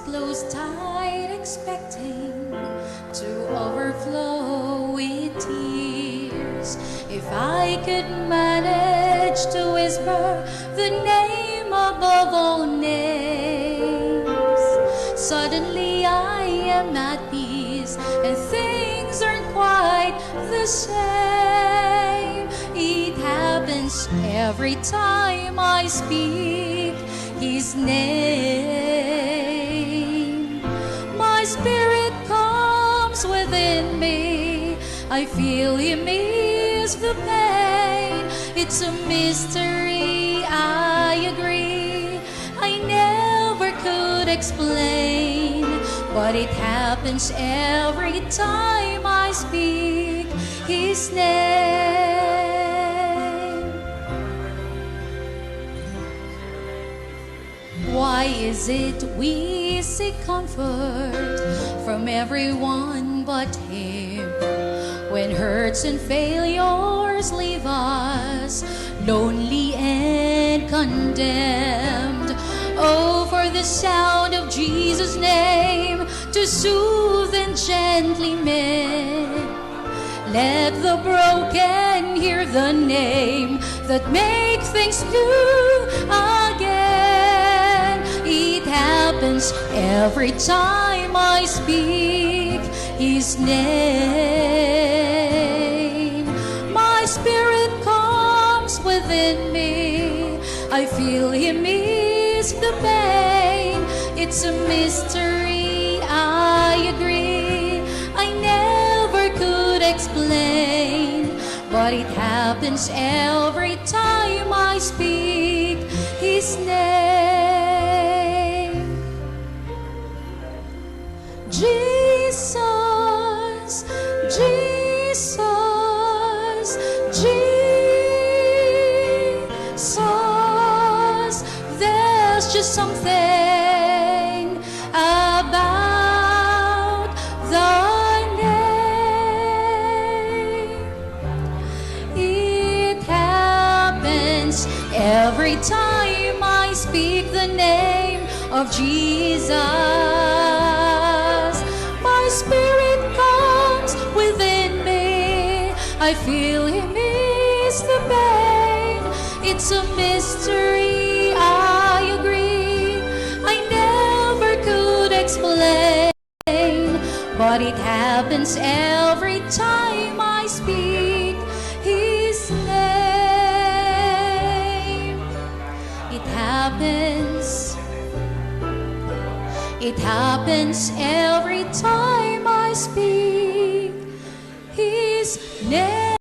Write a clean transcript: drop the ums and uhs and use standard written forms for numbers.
close tight, expecting to overflow with tears. If I could manage to whisper the name above all names, suddenly I am at peace and things aren't quite the same. It happens every time I speak His name. My spirit comes within me, I feel Him ease the pain. It's a mystery, I agree, I never could explain, but it happens every time I speak His name. Why is it we seek comfort from everyone but Him, when hurts and failures leave us lonely and condemned? Oh, for the sound of Jesus' name to soothe and gently mend. Let the broken hear the name that makes things new again. It happens every time I speak His name. My spirit comes within me, I feel Him ease the pain. It's a mystery, I agree, I never could explain, but it happens every time I speak His name. Jesus, Jesus, Jesus, there's just something about the name. It happens every time I speak the name of Jesus. My spirit comes within me, I feel Him ease the pain. It's a mystery, I agree, I never could explain, but it happens every time I speak His name. It happens every time I speak His name.